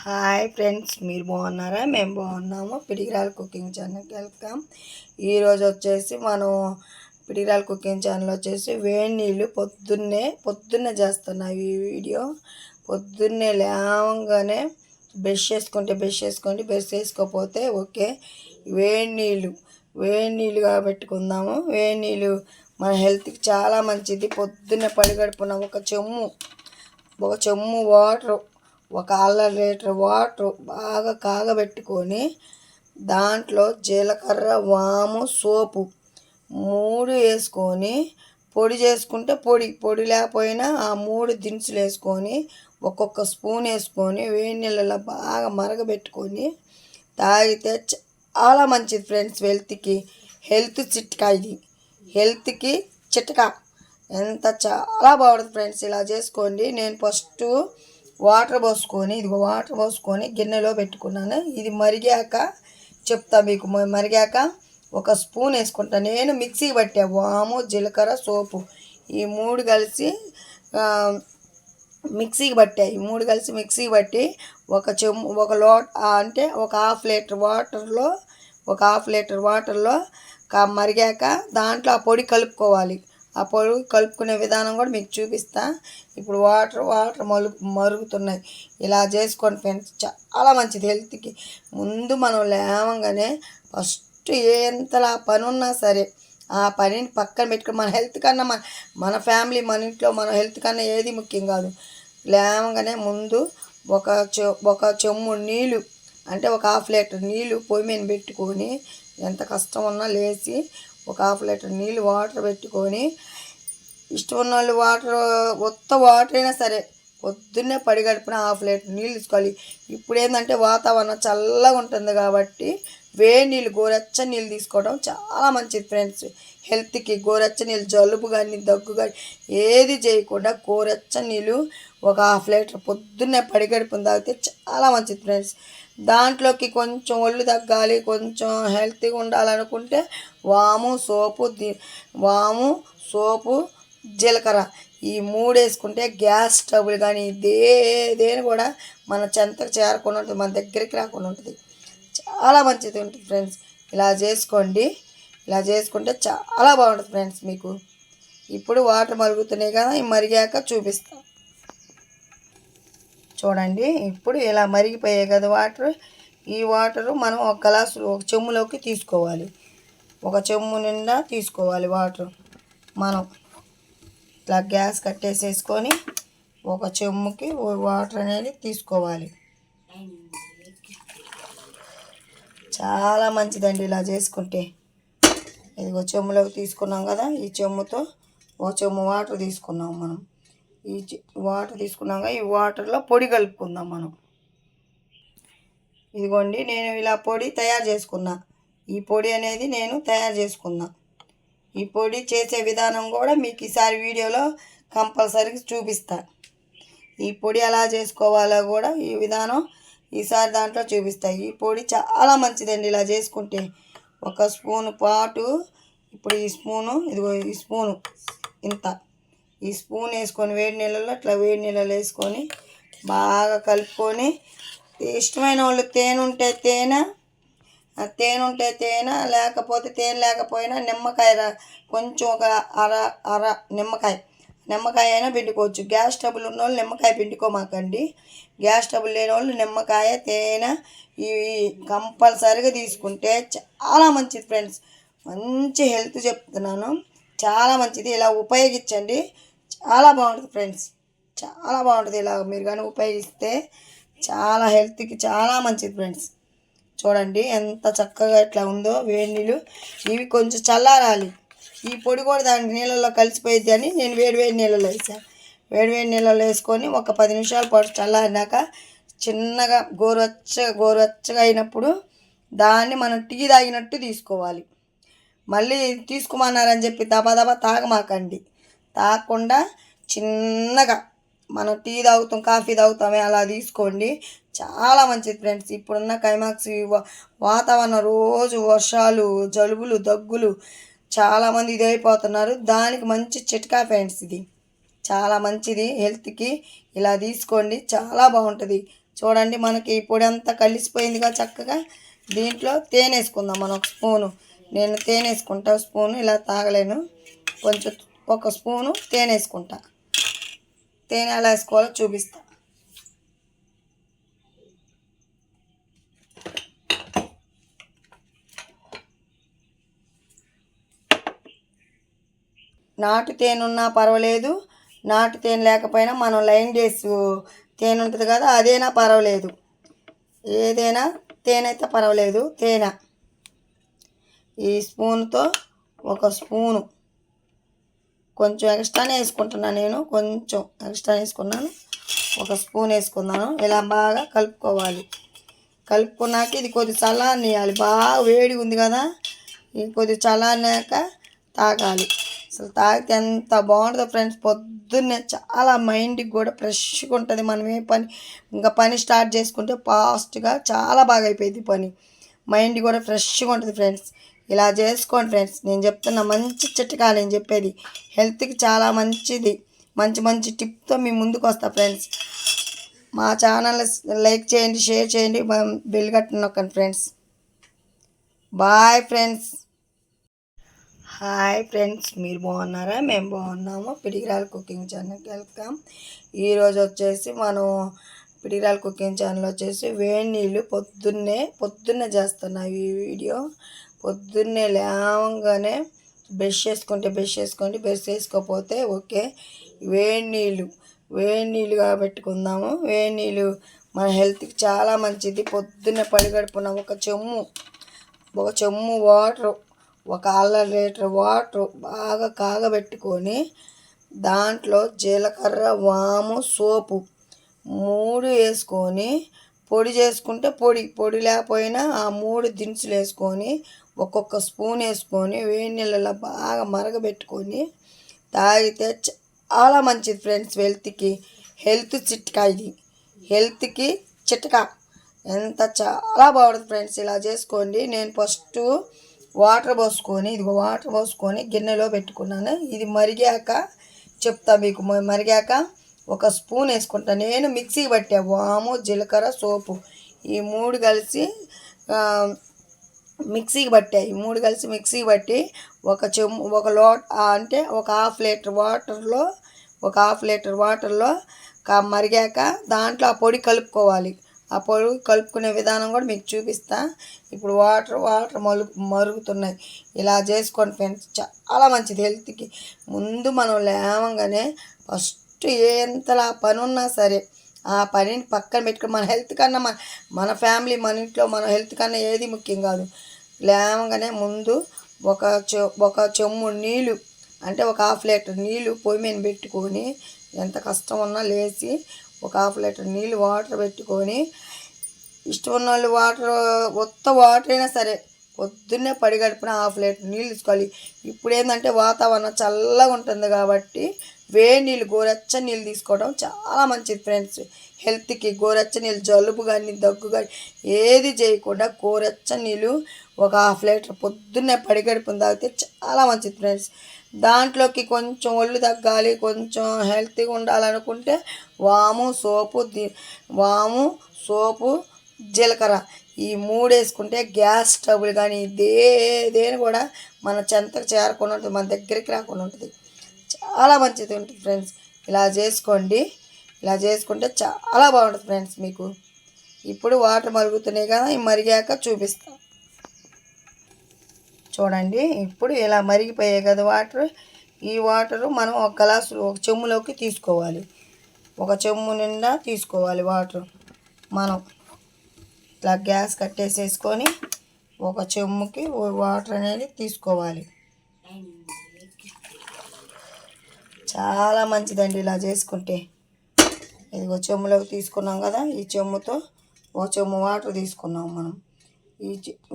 Hi friends, మీరు బాగున్నారా? మేము బాగున్నాము. పిడిగిరాల కుకింగ్ ఛానల్కి వెల్కమ్. ఈరోజు వచ్చేసి మనం పిడిగిరాల కుకింగ్ ఛానల్ వచ్చేసి వేడి నీళ్ళు పొద్దున్నే చేస్తున్నాం ఈ వీడియో. పొద్దున్నే లేవగానే బ్రష్ చేసుకోండి, బ్రష్ చేసుకోకపోతే ఓకే. వేడి నీళ్ళుగా పెట్టుకుందాము. వేడి నీళ్ళు మన హెల్త్కి చాలా మంచిది. పొద్దున్నే పడిగడుపున ఒక చెమ్ము వాటర్, ఒక 1/2 లీటర్ వాటర్ బాగా కాగబెట్టుకొని దాంట్లో జీలకర్ర, వాము, సోపు 3 వేసుకొని పొడి చేసుకుంటే పొడి లేకపోయినా ఆ 3 దినుసులు వేసుకొని ఒక్కొక్క స్పూన్ వేసుకొని వేడి నీళ్ళలో బాగా మరగబెట్టుకొని తాగితే చాలా మంచిది ఫ్రెండ్స్. హెల్త్ చిట్కా ఇది. హెల్త్కి చిట్కా చాలా బాగుంటుంది ఫ్రెండ్స్. ఇలా చేసుకోండి. నేను ఫస్ట్ వాటర్ పోసుకొని గిన్నెలో పెట్టుకున్నాను. ఇది మరిగాక చెప్తా మీకు. మరిగాక ఒక స్పూన్ వేసుకుంటాను. నేను మిక్సీకి పట్టా వాము, జీలకర్ర, సోపు ఈ 3 కలిసి మిక్సీకి పట్టి ఒక లోట్ అంటే ఒక హాఫ్ లీటర్ వాటర్లో మరిగాక దాంట్లో ఆ పొడి కలుపుకోవాలి. ఆ పొడి కలుపుకునే విధానం కూడా మీకు చూపిస్తా. ఇప్పుడు వాటర్ మరుగుతున్నాయి. ఇలా చేసుకోండి ఫ్రెండ్స్, చాలా మంచిది హెల్త్కి. ముందు మనం లేవగానే ఫస్ట్ ఎంతలా పని ఉన్నా సరే ఆ పనిని పక్కన పెట్టుకుని మన హెల్త్ కన్నా మన ఫ్యామిలీ, మన ఇంట్లో మన హెల్త్ కన్నా ఏది ముఖ్యం కాదు. లేవగానే ముందు ఒక చెమ్ము నీళ్ళు, అంటే ఒక 1/2 లీటర్ నీళ్ళు పొయ్యి మీద పెట్టుకొని, ఎంత కష్టం ఉన్నా లేచి ఒక 1/2 లీటర్ నీళ్ళు వాటర్ పెట్టుకొని, ఇష్టం ఉన్న వాళ్ళు వాటర్ అయినా సరే పొద్దున్నే పడిగడుపున 1/2 లీటర్ నీళ్ళు తీసుకోవాలి. ఇప్పుడు ఏంటంటే వాతావరణం చల్లగా ఉంటుంది కాబట్టి వేడి నీళ్ళు, గోరెచ్చని నీళ్ళు తీసుకోవడం చాలా మంచిది ఫ్రెండ్స్. హెల్త్కి గోరెచ్చని నీళ్ళు, జలుబు కానీ దగ్గు కానీ ఏది చేయకుండా గోరెచ్చని నీళ్ళు ఒక 1/2 లీటర్ పొద్దున్నే పడిగడుపున తాగితే చాలా మంచిది ఫ్రెండ్స్. దాంట్లోకి కొంచెం ఒళ్ళు తగ్గాలి, కొంచెం హెల్తీగా ఉండాలనుకుంటే వాము, సోపు, జీలకర్ర ఈ 3 వేసుకుంటే గ్యాస్ ట్రబుల్ కానీ దేని కూడా మన చెంతకు చేరకుండా ఉంటుంది, మన దగ్గరికి రాకుండా ఉంటుంది. చాలా మంచిది ఉంటుంది ఫ్రెండ్స్. ఇలా చేసుకోండి. ఇలా చేసుకుంటే చాలా బాగుంటుంది ఫ్రెండ్స్ మీకు. ఇప్పుడు వాటర్ మరుగుతున్నాయి కదా, మరిగాక చూపిస్తాం చూడండి. ఇప్పుడు ఇలా మరిగిపోయాయి కదా వాటర్. ఈ వాటరు మనం ఒక చెమ్ములోకి తీసుకోవాలి. ఒక చెమ్ము నిండా తీసుకోవాలి వాటర్. మనం ఇట్లా గ్యాస్ కట్టేసేసుకొని ఒక చెమ్ముకి వాటర్ అనేది తీసుకోవాలి. చాలా మంచిదండి ఇలా చేసుకుంటే. ఇదిగో చెమ్ములోకి తీసుకున్నాం కదా, ఈ చెమ్ముతో ఒక చెమ్ము వాటర్ తీసుకున్నాం మనం. ఈ వాటర్ తీసుకున్నాక ఈ వాటర్లో పొడి కలుపుకుందాం మనం. ఇదిగోండి, నేను ఇలా పొడి తయారు చేసుకున్నా. ఈ పొడి అనేది నేను తయారు చేసుకున్నా. ఈ పొడి చేసే విధానం కూడా మీకు ఈసారి వీడియోలో కంపల్సరీగా చూపిస్తా. ఈ పొడి ఎలా చేసుకోవాలో కూడా ఈ విధానం ఈసారి దాంట్లో చూపిస్తా. ఈ పొడి చాలా మంచిదండి ఇలా చేసుకుంటే. ఒక స్పూను పాటు, ఇప్పుడు ఈ స్పూను ఇంత, ఈ స్పూన్ వేసుకొని వేడి నీళ్ళలో వేసుకొని బాగా కలుపుకొని, ఇష్టమైన వాళ్ళు తేనె ఉంటే తేనె, లేకపోతే తేనె లేకపోయినా నిమ్మకాయ కొంచెం ఒక అర నిమ్మకాయ అయినా పిండుకోవచ్చు. గ్యాస్ ట్రబుల్ ఉన్న వాళ్ళు నిమ్మకాయ పిండుకోమాకండి. గ్యాస్ ట్రబుల్ లేని వాళ్ళు నిమ్మకాయ, తేనె ఇవి కంపల్సరీగా తీసుకుంటే చాలా మంచిది ఫ్రెండ్స్. మంచి హెల్త్ చెప్తున్నాను, చాలా మంచిది. ఇలా ఉపయోగించండి, చాలా బాగుంటుంది ఫ్రెండ్స్. చాలా బాగుంటుంది. ఇలా మీరు కానీ ఉపయోగిస్తే చాలా హెల్త్కి చాలా మంచిది ఫ్రెండ్స్. చూడండి ఎంత చక్కగా ఇట్లా ఉందో వేడి నీళ్ళు. ఇవి కొంచెం చల్లారాలి. ఈ పొడి కూడా దాని నీళ్ళల్లో కలిసిపోయిద్ది అని నేను వేడి నీళ్ళలో వేసాను. వేడి నీళ్ళలో వేసుకొని ఒక 10 నిమిషాల పాటు చల్లారినాక చిన్నగా గోరువెచ్చగా అయినప్పుడు దాన్ని మనం టీ తాగినట్టు తీసుకోవాలి. మళ్ళీ తీసుకోమన్నారని చెప్పి దబా తాగమాకండి. తాగకుండా చిన్నగా మనం టీ తాగుతాం, కాఫీ తాగుతామే అలా తీసుకోండి. చాలా మంచిది ఫ్రెండ్స్. ఇప్పుడున్న క్లైమాక్స్ వాతావరణం, రోజు వర్షాలు, జలుబులు, దగ్గులు చాలామంది ఇదైపోతున్నారు. దానికి మంచి చిట్కా ఫ్రెండ్స్. ఇది చాలా మంచిది హెల్త్కి. ఇలా తీసుకోండి, చాలా బాగుంటుంది. చూడండి మనకి ఈ పొడి అంతా కలిసిపోయిందిగా చక్కగా. దీంట్లో తేనె వేసుకుందాం మనం ఒక స్పూను. నేను తేనె వేసుకుంటా స్పూను, ఇలా తాగలేను. కొంచెం ఒక స్పూను తేనె వేసుకుంటా. తేనె ఎలా వేసుకోవాలో చూపిస్తా. నాటు తేనె ఉన్నా పర్వాలేదు, నాటు తేనె లేకపోయినా మనం లైన్ డేస్ తేనె ఉంటుంది కదా, అదైనా పర్వాలేదు. ఏదైనా తేనె అయితే పర్వాలేదు. తేనె ఈ స్పూన్తో ఒక స్పూను, కొంచెం ఎక్స్ట్రానే వేసుకుంటున్నాను నేను, కొంచెం ఎక్స్ట్రా వేసుకున్నాను. ఒక స్పూన్ వేసుకున్నాను. ఇలా బాగా కలుపుకోవాలి. కలుపుకున్నాక ఇది కొద్దిగా చల్లారనియాలి. బాగా వేడి ఉంది కదా, ఇది కొద్దిగా చల్లారినాక తాగాలి. అసలు తాగితే ఎంత బాగుంటుందో ఫ్రెండ్స్. పొద్దున్నే చాలా మైండ్కి కూడా ఫ్రెష్గా ఉంటుంది. మనం ఏ పని ఇంకా పని స్టార్ట్ చేసుకుంటే ఫాస్ట్గా చాలా బాగా అయిపోయింది పని. మైండ్ కూడా ఫ్రెష్గా ఉంటుంది ఫ్రెండ్స్. ఇలా చేసుకోండి ఫ్రెండ్స్. నేను చెప్తున్న మంచి చిట్కా, నేను చెప్పేది హెల్త్కి చాలా మంచిది. మంచి మంచి టిప్తో మీ ముందుకు వస్తా ఫ్రెండ్స్. మా ఛానల్ లైక్ చేయండి, షేర్ చేయండి, బెల్ బటన్ నొక్కండి friends. Bye friends. Hi friends, మీరు బాగున్నారా? మేము బాగున్నాము. పిడిగిరాల కుకింగ్ ఛానల్కి వెల్కమ్. ఈరోజు వచ్చేసి మనం పిడిగిరాల కుకింగ్ ఛానల్ వచ్చేసి వేడి నీళ్ళు పొద్దున్నే చేస్తున్నాం ఈ వీడియో. పొద్దున్నే లేవగానే బ్రష్ చేసుకోండి, బ్రష్ చేసుకోకపోతే ఓకే. వేడి నీళ్ళుగా పెట్టుకుందాము. వేడి నీళ్ళు మన హెల్త్కి చాలా మంచిది. పొద్దున్నే పడిగడుపున ఒక చెమ్ము వాటర్, ఒక 1/2 లీటర్ వాటర్ బాగా కాగబెట్టుకొని దాంట్లో జీలకర్ర, వాము, సోపు 3 వేసుకొని పొడి చేసుకుంటే పొడి లేకపోయినా ఆ 3 దినుసులు వేసుకొని ఒక్కొక్క స్పూన్ వేసుకొని వేడి నీళ్ళలో బాగా మరగబెట్టుకొని తాగితే చాలా మంచిది ఫ్రెండ్స్. హెల్త్ చిట్కా ఇది. హెల్త్కి చిట్కా చాలా బాగుంటుంది ఫ్రెండ్స్. ఇలా చేసుకోండి. నేను ఫస్ట్ వాటర్ పోసుకొని గిన్నెలో పెట్టుకున్నాను. ఇది మరిగాక చెప్తా మీకు. మరిగాక ఒక స్పూన్ వేసుకుంటాను. నేను మిక్సీకి పట్టా వాము, జీలకర్ర, సోపు ఈ 3 కలిసి మిక్సీకి పట్టి ఒక లోట అంటే ఒక హాఫ్ లీటర్ వాటర్లో మరిగాక దాంట్లో ఆ పొడి కలుపుకోవాలి. ఆ పొడి కలుపుకునే విధానం కూడా మీకు చూపిస్తా. ఇప్పుడు వాటర్ మరుగుతున్నాయి. ఇలా చేసుకోండి ఫ్రెండ్స్. చాలా మంచిది హెల్త్కి. ముందు మనం లేవగానే ఫస్ట్ ఎంతలా పని ఉన్నా సరే ఆ పనిని పక్కన పెట్టుకుని మన హెల్త్ కన్నా మన ఫ్యామిలీ, మన ఇంట్లో మన హెల్త్ కన్నా ఏది ముఖ్యం కాదు. లేవగానే ముందు ఒక చెమ్ము నీళ్ళు, అంటే ఒక హాఫ్ లీటర్ నీళ్ళు పొయ్యి మీద పెట్టుకొని, ఎంత కష్టం ఉన్నా లేచి ఒక హాఫ్ లీటర్ నీళ్ళు వాటర్ పెట్టుకొని, ఇష్టం ఉన్న వాళ్ళు వాటర్ అయినా సరే పొద్దున్నే పడిగడుపున హాఫ్ లీటర్ నీళ్ళు తీసుకోవాలి. ఇప్పుడు ఏంటంటే వాతావరణం చల్లగా ఉంటుంది కాబట్టి వేడి నీళ్ళు, గోరెచ్చని నీళ్ళు తీసుకోవడం చాలా మంచిది ఫ్రెండ్స్. హెల్త్కి గోరెచ్చని నీళ్ళు, జలుబు కానీ దగ్గు కానీ ఏది చేయకుండా గోరెచ్చని నీళ్ళు ఒక హాఫ్ లీటర్ పొద్దున్నే పడిగడుపున తాగితే చాలా మంచిది ఫ్రెండ్స్. దాంట్లోకి కొంచెం ఒళ్ళు తగ్గాలి, కొంచెం హెల్తీగా ఉండాలనుకుంటే వాము, సోపు, జీలకర్ర ఈ 3 వేసుకుంటే గ్యాస్ ట్రబుల్ కానీ దేని కూడా మన చెంతకు చేరకుండా ఉంటుంది, మన దగ్గరికి రాకుండా ఉంటుంది. చాలా మంచిది ఉంటుంది ఫ్రెండ్స్. ఇలా చేసుకోండి. ఇలా చేసుకుంటే చాలా బాగుంటుంది ఫ్రెండ్స్ మీకు. ఇప్పుడు వాటర్ మరుగుతున్నాయి కదా, మరిగాక చూపిస్తాం చూడండి. ఇప్పుడు ఇలా మరిగిపోయాయి కదా వాటర్. ఈ వాటరు మనం ఒక చెమ్ములోకి తీసుకోవాలి. ఒక చెమ్ము నిండా తీసుకోవాలి వాటర్. మనం ఇట్లా గ్యాస్ కట్టేసేసుకొని ఒక చెమ్ముకి వాటర్ అనేది తీసుకోవాలి. చాలా మంచిదండి ఇలా చేసుకుంటే. ఇదిగో చెమ్ములోకి తీసుకున్నాం కదా, ఈ చెమ్ముతో ఒక చెమ్ము వాటర్ తీసుకున్నాం మనం. ఈ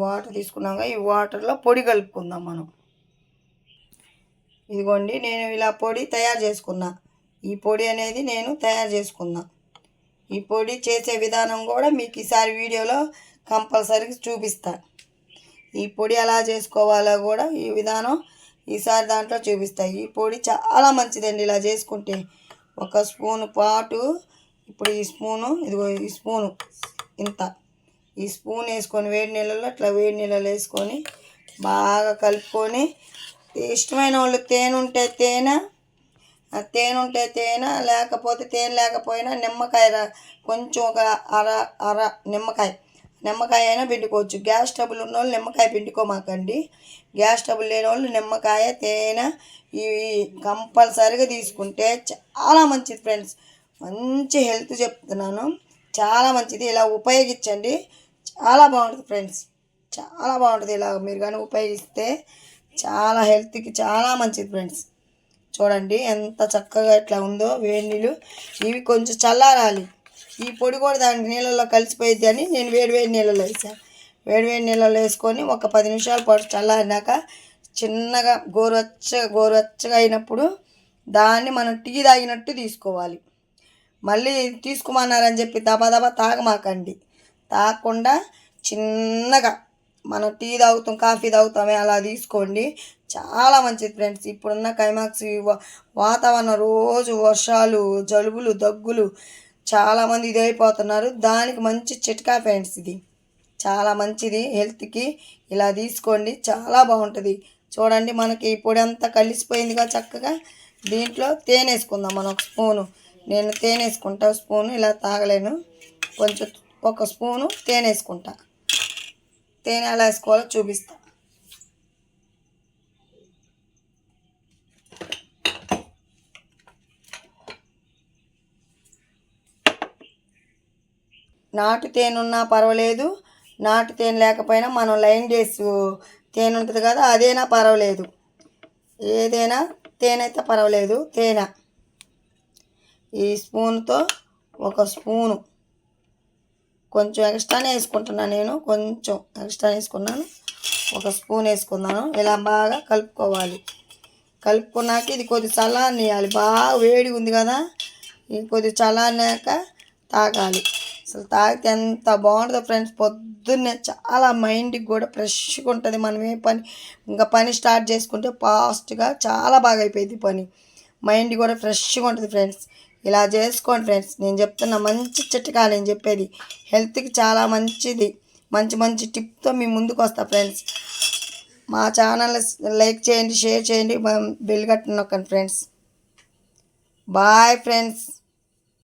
వాటర్ తీసుకున్నాక ఈ వాటర్లో పొడి కలుపుకుందాం మనం. ఇదిగోండి నేను ఇలా పొడి తయారు చేసుకున్నా. ఈ పొడి అనేది నేను తయారు చేసుకున్నా. ఈ పొడి చేసే విధానం కూడా మీకు ఈసారి వీడియోలో కంపల్సరీగా చూపిస్తా. ఈ పొడి ఎలా చేసుకోవాలో కూడా ఈ విధానం ఈసారి దాంట్లో చూపిస్తా. ఈ పొడి చాలా మంచిదండి ఇలా చేసుకుంటే. ఒక స్పూను పాటు ఇప్పుడు ఈ స్పూను ఇదిగో ఈ స్పూను ఇంత ఈ స్పూన్ వేసుకొని వేడి నీళ్ళలో అట్లా వేడి నీళ్ళలో వేసుకొని బాగా కలుపుకొని ఇష్టమైన వాళ్ళు తేనె ఉంటే తేనె లేకపోతే తేనె లేకపోయినా నిమ్మకాయ కొంచెం ఒక అర నిమ్మకాయ అయినా పిండుకోవచ్చు. గ్యాస్ ట్రబుల్ ఉన్న వాళ్ళు నిమ్మకాయ పిండుకోమాకండి. గ్యాస్ ట్రబుల్ లేని వాళ్ళు నిమ్మకాయ తేనె ఇవి కంపల్సరీగా తీసుకుంటే చాలా మంచిది ఫ్రెండ్స్. మంచి హెల్త్ చెప్తున్నాను, చాలా మంచిది. ఇలా ఉపయోగించండి, చాలా బాగుంటుంది ఫ్రెండ్స్, చాలా బాగుంటుంది. ఇలా మీరు కానీ ఉపయోగిస్తే చాలా హెల్త్కి చాలా మంచిది ఫ్రెండ్స్. చూడండి ఎంత చక్కగా ఇట్లా ఉందో వేడి నీళ్ళు. ఇవి కొంచెం చల్లారాలి. ఈ పొడి కూడా దాని నీళ్ళల్లో కలిసిపోయిద్ది అని నేను వేడి నీళ్ళలో వేసాను. వేడి నీళ్ళలో వేసుకొని ఒక 10 నిమిషాల పాటు చల్లారినాక చిన్నగా గోరువెచ్చగా అయినప్పుడు దాన్ని మనం టీ తాగినట్టు తీసుకోవాలి. మళ్ళీ తీసుకోమన్నారని చెప్పి దబా తాగమాకండి. తాగకుండా చిన్నగా మనం టీ తాగుతాం, కాఫీ తాగుతామే అలా తీసుకోండి, చాలా మంచిది ఫ్రెండ్స్. ఇప్పుడున్న క్లైమాక్స్ వాతావరణం రోజు వర్షాలు, జలుబులు, దగ్గులు చాలామంది ఇదైపోతున్నారు. దానికి మంచి చిట్కా ఫ్రెండ్స్, ఇది చాలా మంచిది హెల్త్కి. ఇలా తీసుకోండి, చాలా బాగుంటుంది. చూడండి మనకి ఈ పొడి అంతా కలిసిపోయిందిగా చక్కగా. దీంట్లో తేనె వేసుకుందాం మనం ఒక స్పూను. నేను తేనె వేసుకుంటా స్పూను, ఇలా తాగలేను, కొంచెం ఒక స్పూను తేనె వేసుకుంటా. తేనె ఎలా వేసుకోవాలో చూపిస్తా. నాటు తేనె ఉన్నా పర్వాలేదు, నాటు తేనె లేకపోయినా మనం లైన్ డేస్ తేనె ఉంటుంది కదా, అదైనా పర్వాలేదు, ఏదైనా తేనె అయితే పర్వాలేదు. తేనె ఈ స్పూన్తో ఒక స్పూను కొంచెం ఎక్స్ట్రానే వేసుకుంటున్నాను, నేను కొంచెం ఎక్స్ట్రా వేసుకున్నాను, ఒక స్పూన్ వేసుకున్నాను. ఇలా బాగా కలుపుకోవాలి. కలుపుకున్నాక ఇది కొద్ది చల్లారనియాలి. బాగా వేడి ఉంది కదా, ఇది కొద్ది చల్లారినాక తాగాలి. అసలు తాగితే ఎంత బాగుంటుందో ఫ్రెండ్స్. పొద్దున్నే చాలా మైండ్కి కూడా ఫ్రెష్గా ఉంటుంది. మనం ఏ పని స్టార్ట్ చేసుకుంటే ఫాస్ట్గా చాలా బాగా అయిపోయింది పని. మైండ్ కూడా ఫ్రెష్గా ఉంటుంది ఫ్రెండ్స్. ఇలా చేసుకోండి ఫ్రెండ్స్. నేను చెప్తున్న మంచి చిట్కా, నేను చెప్పేది హెల్త్కి చాలా మంచిది. మంచి టిప్తో మీ ముందుకు వస్తా ఫ్రెండ్స్. మా ఛానల్ లైక్ చేయండి, షేర్ చేయండి, బెల్ బటన్ నొక్కండి ఫ్రెండ్స్. Bye friends.